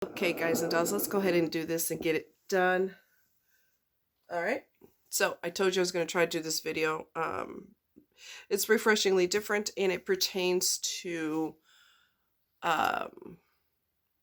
Okay, guys and dolls, let's go ahead and do this and get it done. All right. So I told you I was going to try to do this video. It's refreshingly different, and it pertains to um,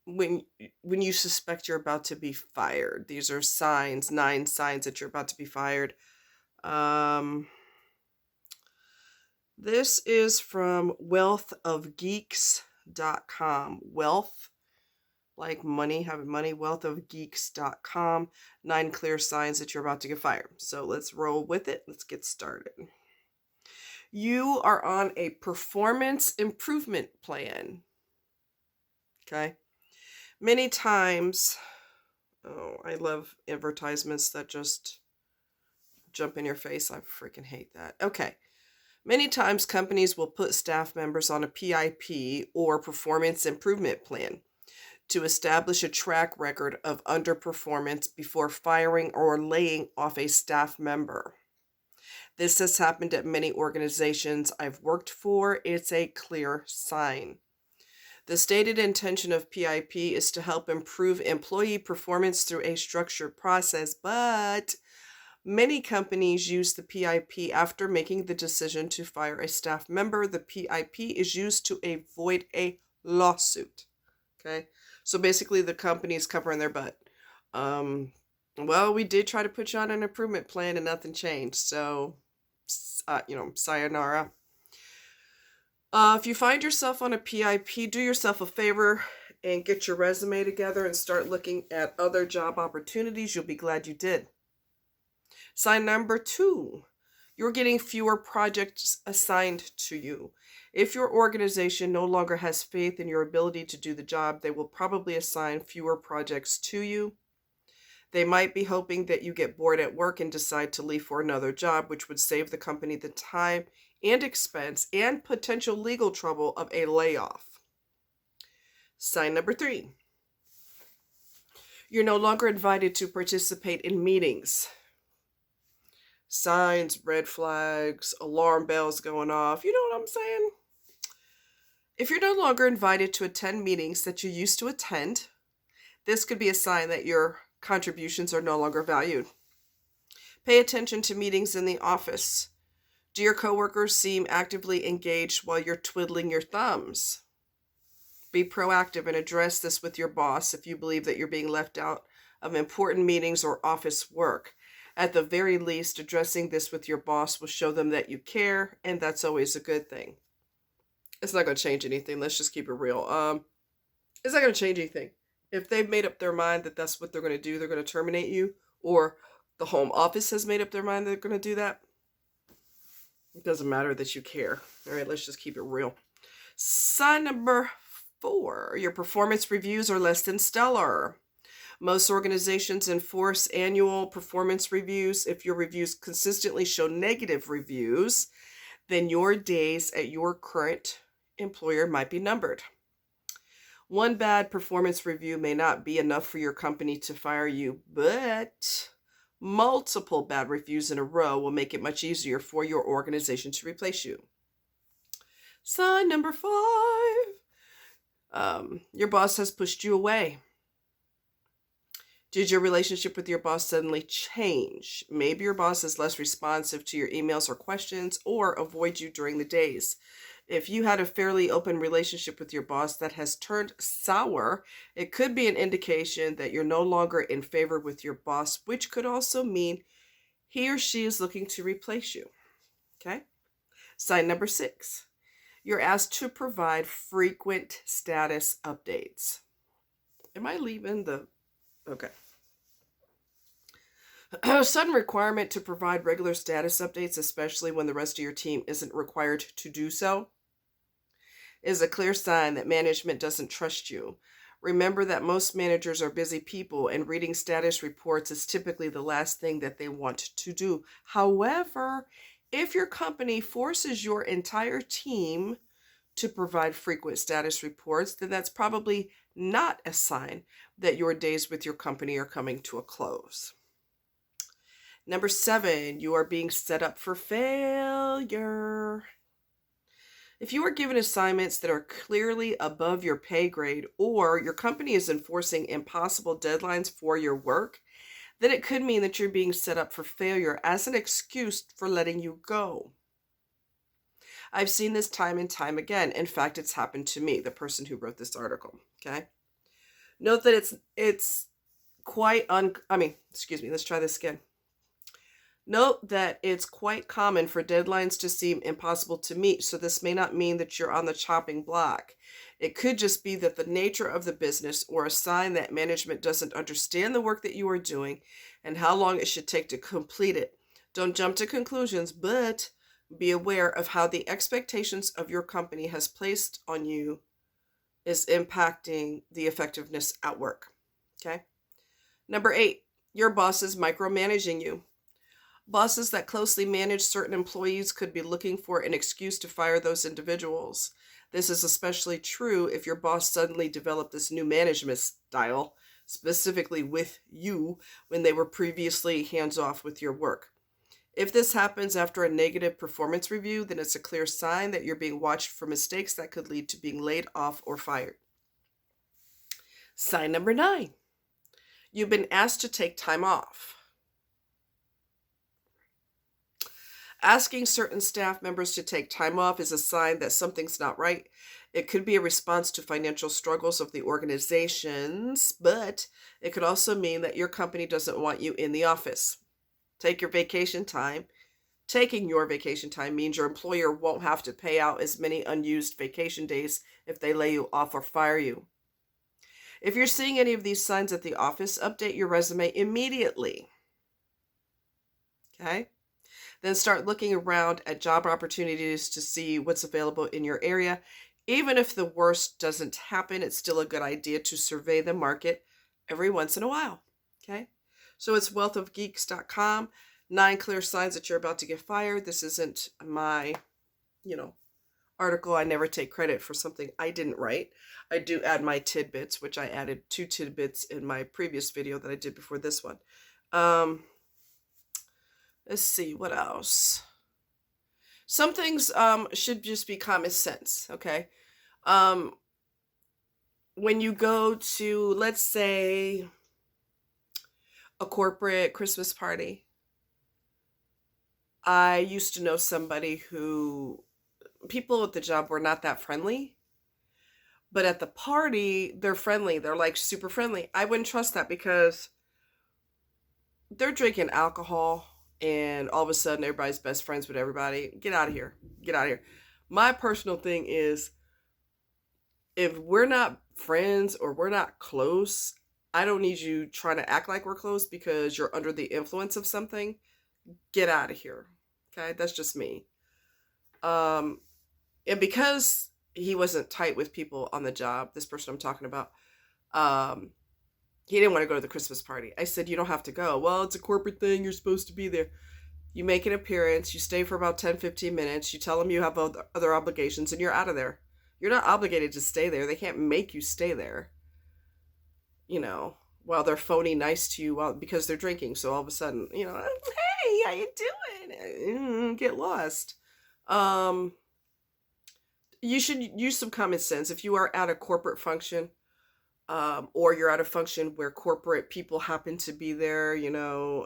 when when you suspect you're about to be fired. These are signs, 9 signs that you're about to be fired. Um, this is from wealthofgeeks.com. Wealth like money, having money, wealthofgeeks.com. 9 clear signs that you're about to get fired. So let's roll with it. Let's get started. You are on a performance improvement plan. Okay. Many times, oh, I love advertisements that just jump in your face. I freaking hate that. Okay. Many times companies will put staff members on a PIP or performance improvement plan to establish a track record of underperformance before firing or laying off a staff member. This has happened at many organizations I've worked for. It's a clear sign. The stated intention of PIP is to help improve employee performance through a structured process, but many companies use the PIP after making the decision to fire a staff member. The PIP is used to avoid a lawsuit. Okay? So basically, the company is covering their butt. Well, we did try to put you on an improvement plan and nothing changed. So, sayonara. If you find yourself on a PIP, do yourself a favor and get your resume together and start looking at other job opportunities. You'll be glad you did. Sign number 2. You're getting fewer projects assigned to you. If your organization no longer has faith in your ability to do the job, they will probably assign fewer projects to you. They might be hoping that you get bored at work and decide to leave for another job, which would save the company the time and expense and potential legal trouble of a layoff. Sign number 3. You're no longer invited to participate in meetings. Signs, red flags, alarm bells going off. You know what I'm saying? If you're no longer invited to attend meetings that you used to attend, this could be a sign that your contributions are no longer valued. Pay attention to meetings in the office. Do your coworkers seem actively engaged while you're twiddling your thumbs? Be proactive and address this with your boss if you believe that you're being left out of important meetings or office work. At the very least, addressing this with your boss will show them that you care, and that's always a good thing. It's not going to change anything. Let's just keep it real. It's not going to change anything. If they've made up their mind that that's what they're going to do, they're going to terminate you, or the home office has made up their mind they're going to do that, it doesn't matter that you care. All right, let's just keep it real. Sign number 4. Your performance reviews are less than stellar. Most organizations enforce annual performance reviews. If your reviews consistently show negative reviews, then your days at your current employer might be numbered. One bad performance review may not be enough for your company to fire you, but multiple bad reviews in a row will make it much easier for your organization to replace you. Sign number 5. Your boss has pushed you away. Did your relationship with your boss suddenly change? Maybe your boss is less responsive to your emails or questions, or avoid you during the days. If you had a fairly open relationship with your boss that has turned sour, it could be an indication that you're no longer in favor with your boss, which could also mean he or she is looking to replace you. Okay? Sign number 6. You're asked to provide frequent status updates. Am I leaving the... Okay. A sudden requirement to provide regular status updates, especially when the rest of your team isn't required to do so, is a clear sign that management doesn't trust you. Remember that most managers are busy people, and reading status reports is typically the last thing that they want to do. However, if your company forces your entire team to provide frequent status reports, then that's probably not a sign that your days with your company are coming to a close. Number 7, you are being set up for failure. If you are given assignments that are clearly above your pay grade or your company is enforcing impossible deadlines for your work, then it could mean that you're being set up for failure as an excuse for letting you go. I've seen this time and time again. In fact, it's happened to me, the person who wrote this article. Okay. Note that it's quite excuse me, let's try this again. Note that it's quite common for deadlines to seem impossible to meet, so this may not mean that you're on the chopping block. It could just be that the nature of the business or a sign that management doesn't understand the work that you are doing and how long it should take to complete it. Don't jump to conclusions, but be aware of how the expectations of your company has placed on you is impacting the effectiveness at work. Okay? Number 8, your boss is micromanaging you. Bosses that closely manage certain employees could be looking for an excuse to fire those individuals. This is especially true if your boss suddenly developed this new management style, specifically with you, when they were previously hands-off with your work. If this happens after a negative performance review, then it's a clear sign that you're being watched for mistakes that could lead to being laid off or fired. Sign number 9. You've been asked to take time off. Asking certain staff members to take time off is a sign that something's not right. It could be a response to financial struggles of the organizations, but it could also mean that your company doesn't want you in the office. Take your vacation time. Taking your vacation time means your employer won't have to pay out as many unused vacation days if they lay you off or fire you. If you're seeing any of these signs at the office, update your resume immediately. Okay? Then start looking around at job opportunities to see what's available in your area. Even if the worst doesn't happen, it's still a good idea to survey the market every once in a while. Okay? So it's wealthofgeeks.com. 9 clear signs that you're about to get fired. This isn't my, article. I never take credit for something I didn't write. I do add my tidbits, which I added 2 tidbits in my previous video that I did before this one. Let's see, what else? Some things should just be common sense, okay? When you go to, let's say, a corporate Christmas party, I used to know somebody who, people at the job were not that friendly, but at the party, they're friendly. They're like super friendly. I wouldn't trust that because they're drinking alcohol and all of a sudden everybody's best friends with everybody. Get out of here. Get out of here. My personal thing is, if we're not friends or we're not close, I don't need you trying to act like we're close because you're under the influence of something. Get out of here. Okay? That's just me. And because he wasn't tight with people on the job, this person I'm talking about, he didn't want to go to the Christmas party. I said, you don't have to go. Well, it's a corporate thing. You're supposed to be there. You make an appearance. You stay for about 10, 15 minutes. You tell them you have other obligations and you're out of there. You're not obligated to stay there. They can't make you stay there, while they're phony nice to you because they're drinking. So all of a sudden, hey, how you doing? Get lost. You should use some common sense. If you are at a corporate function, or you're at a function where corporate people happen to be there,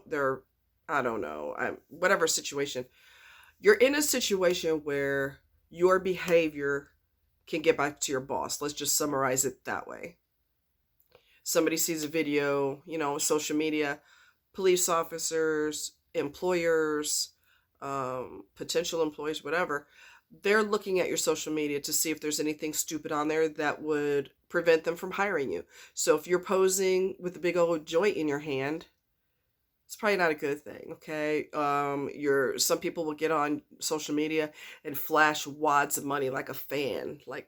they're, I don't know, whatever situation, you're in a situation where your behavior can get back to your boss. Let's just summarize it that way. Somebody sees a video, social media, police officers, employers, potential employees, whatever. They're looking at your social media to see if there's anything stupid on there that would prevent them from hiring you. So if you're posing with a big old joint in your hand, it's probably not a good thing, okay? Some people will get on social media and flash wads of money like a fan, like,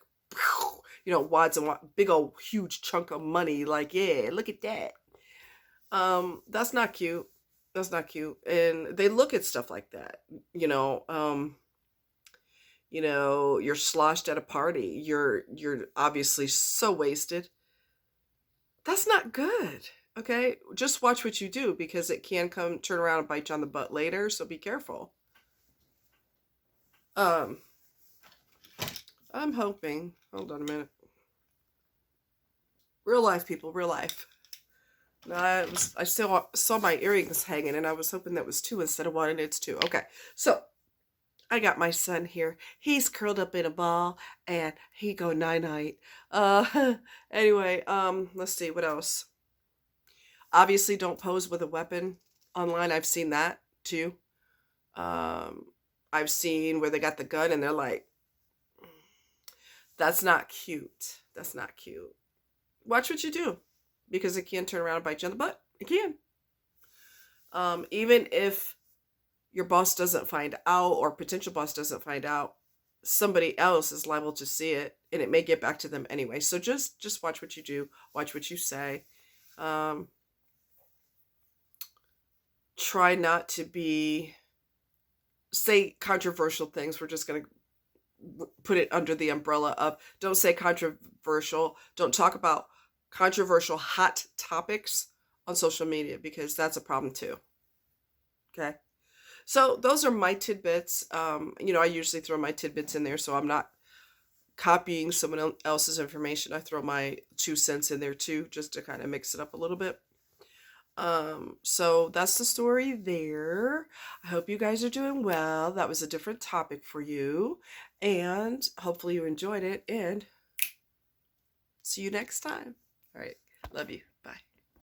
wads and big old huge chunk of money, like, yeah, look at that. That's not cute. That's not cute. And they look at stuff like that, you're sloshed at a party. You're obviously so wasted. That's not good. Okay? Just watch what you do because it can turn around and bite you on the butt later, so be careful. I'm hoping. Hold on a minute. Real life, people, real life. No, I still saw my earrings hanging, and I was hoping that was 2 instead of 1, and it's 2. Okay, so I got my son here. He's curled up in a ball, and he go night-night. Anyway, let's see, what else? Obviously, don't pose with a weapon online. I've seen that, too. Um, I've seen where they got the gun, and they're like, that's not cute. That's not cute. Watch what you do, because it can turn around and bite you on the butt. It can. Even if your boss doesn't find out, or potential boss doesn't find out, somebody else is liable to see it, and it may get back to them anyway. So just watch what you do, watch what you say. Try not to say controversial things. We're just going to put it under the umbrella of, don't say controversial. Don't talk about controversial hot topics on social media, because that's a problem too. Okay. So those are my tidbits. I usually throw my tidbits in there, so I'm not copying someone else's information. I throw my 2 cents in there too, just to kind of mix it up a little bit. So that's the story there. I hope you guys are doing well. That was a different topic for you, and hopefully you enjoyed it, and see you next time. All right. Love you.